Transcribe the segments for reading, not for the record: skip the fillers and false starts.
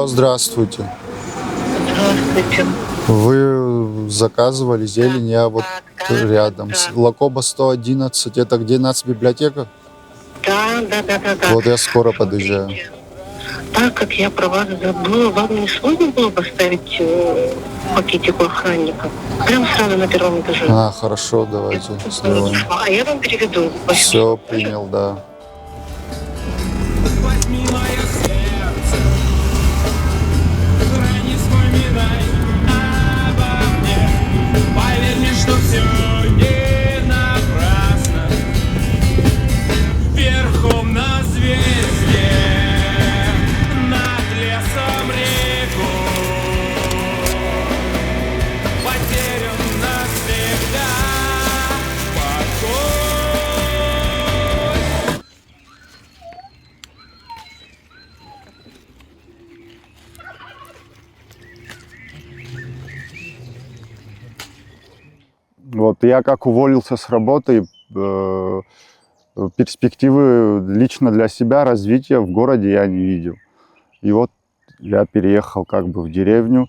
Алло, здравствуйте. Здравствуйте. Вы заказывали зелень, я вот Да, рядом. да. Лакоба 111, это где нацбиблиотека? Да. Вот я скоро подъезжаю. Смотрите, так как я про вас забыла, вам не сложно было поставить пакетик у охранника? Прям сразу на первом этаже. А, хорошо, давайте сделаем. А я вам переведу. Все, принял, да. Возьми мое сердце, не вспоминай обо мне. Поверь мне, что все не напрасно. Верхом на звезде, над лесом реку, потерян навсегда покой. Вот я как уволился с работы, перспективы лично для себя развития в городе я не видел. И вот я переехал как бы в деревню.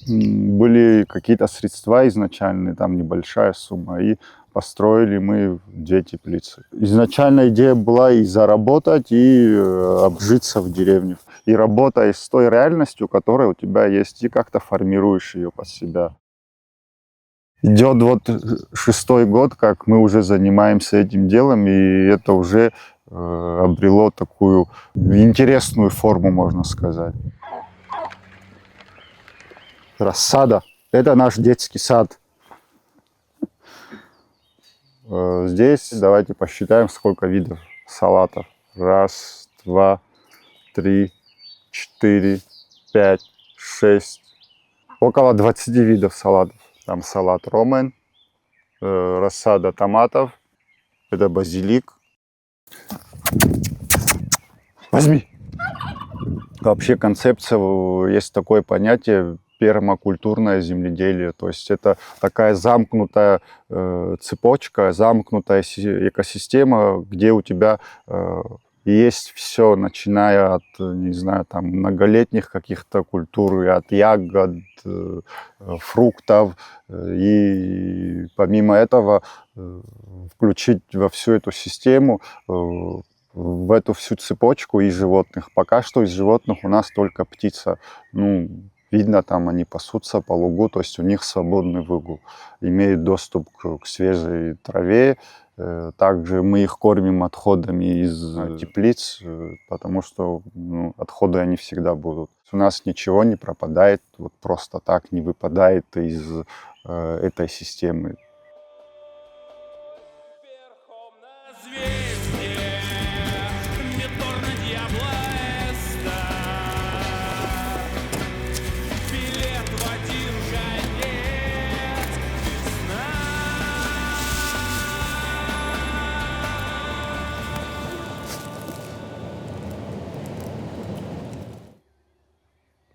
Были какие-то средства изначальные, там небольшая сумма, и построили мы 2 теплицы. Изначально идея была и заработать, и обжиться в деревне. И работая с той реальностью, которая у тебя есть, и как-то формируешь ее под себя. Идет вот 6-й год, как мы уже занимаемся этим делом, и это уже обрело такую интересную форму, можно сказать. Рассада. Это наш детский сад. Здесь давайте посчитаем, сколько видов салатов. 1, 2, 3, 4, 5, 6. Около 20 видов салатов. Там салат ромен, рассада томатов, это базилик. Возьми! Вообще концепция, есть такое понятие пермакультурное земледелие. То есть это такая замкнутая цепочка, замкнутая экосистема, где у тебя есть все, начиная от, не знаю, там, многолетних каких-то культур, и от ягод, фруктов. И помимо этого включить во всю эту систему, в эту всю цепочку и животных. Пока что из животных у нас только птица. Ну, видно, там они пасутся по лугу, то есть у них свободный выгул. Имеют доступ к свежей траве. Также мы их кормим отходами из теплиц, потому что отходы они всегда будут. У нас ничего не пропадает, вот просто так не выпадает из этой системы. Верхом на звезде, меторно дьяволеста. Билет в один конец, весна.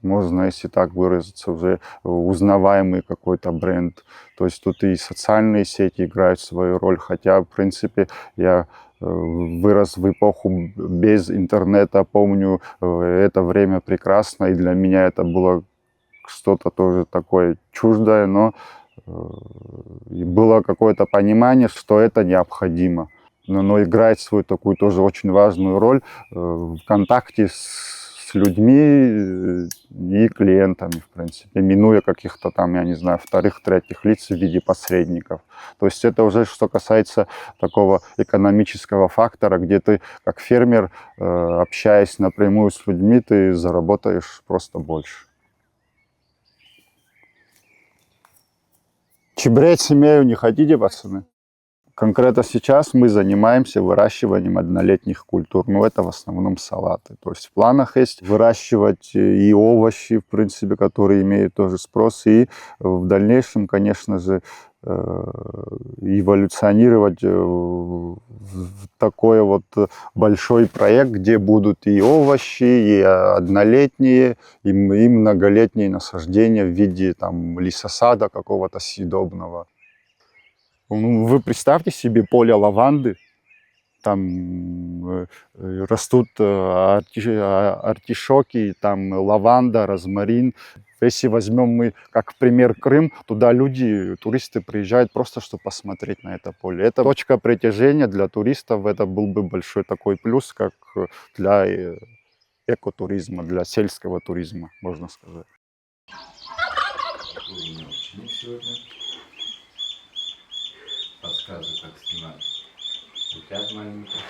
Можно, если так выразиться, уже узнаваемый какой-то бренд. То есть тут и социальные сети играют свою роль, хотя, в принципе, я вырос в эпоху без интернета, помню это время прекрасно, и для меня это было что-то тоже такое чуждое, но было какое-то понимание, что это необходимо. Но играет свою такую тоже очень важную роль в контакте с людьми и клиентами, в принципе, минуя каких-то там, я не знаю, вторых, третьих лиц в виде посредников. То есть это уже что касается такого экономического фактора, где ты как фермер, общаясь напрямую с людьми, ты заработаешь просто больше. Чебрец имею, не хотите, пацаны? Конкретно сейчас мы занимаемся выращиванием однолетних культур, но это в основном салаты. То есть в планах есть выращивать и овощи, в принципе, которые имеют тоже спрос, и в дальнейшем, конечно же, эволюционировать в такой вот большой проект, где будут и овощи, и однолетние, и многолетние насаждения в виде там лесосада какого-то съедобного. Ну, вы представьте себе поле лаванды, там растут артишоки, там лаванда, розмарин. Если возьмем мы как пример Крым, туда люди, туристы приезжают просто, чтобы посмотреть на это поле. Это точка притяжения для туристов, это был бы большой такой плюс, как для экотуризма, для сельского туризма, можно сказать. Какой у меня ученик сегодня. Подсказывает, как снимать. Летят маленькие.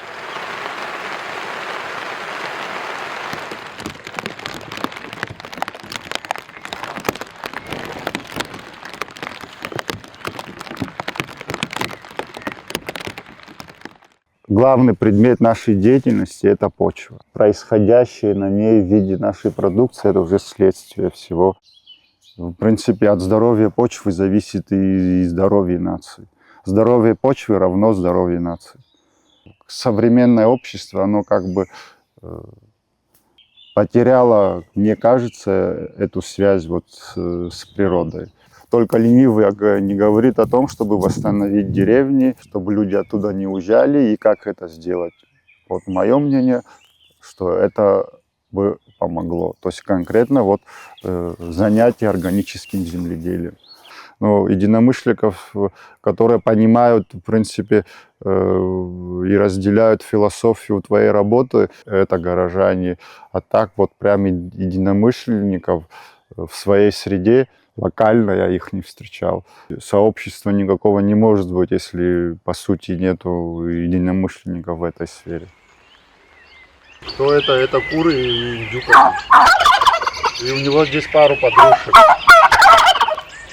Главный предмет нашей деятельности – это почва. Происходящее на ней в виде нашей продукции – это уже следствие всего. В принципе, от здоровья почвы зависит и здоровье нации. Здоровье почвы равно здоровью нации. Современное общество, оно как бы потеряло, мне кажется, эту связь вот с природой. Только ленивый не говорит о том, чтобы восстановить деревни, чтобы люди оттуда не уезжали, и как это сделать. Вот мое мнение, что это бы помогло. То есть конкретно вот занятие органическим земледелием. Но единомышленников, которые понимают, в принципе, и разделяют философию твоей работы, это горожане. А так вот прям единомышленников в своей среде локально я их не встречал. Сообщества никакого не может быть, если по сути нету единомышленников в этой сфере. Кто это? Это куры и индюк. И у него здесь пару подружек.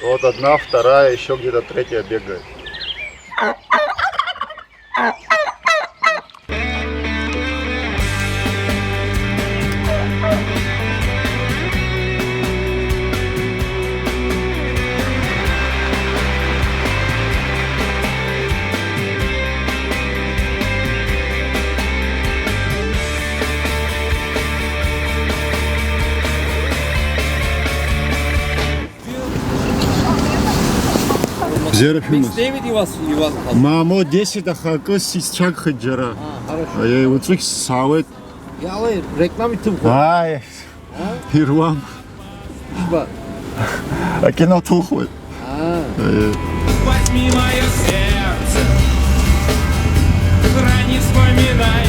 Вот одна, вторая, еще где-то третья бегает. Mixtape Ивас Мамо 10 ахакы сисчак хаджара. хорошо. Я вот их савет. Ялай рекламы тупо. Ай, Ирвам. Шба. А кино тухует. Возьми мое сердце, храни, вспоминай.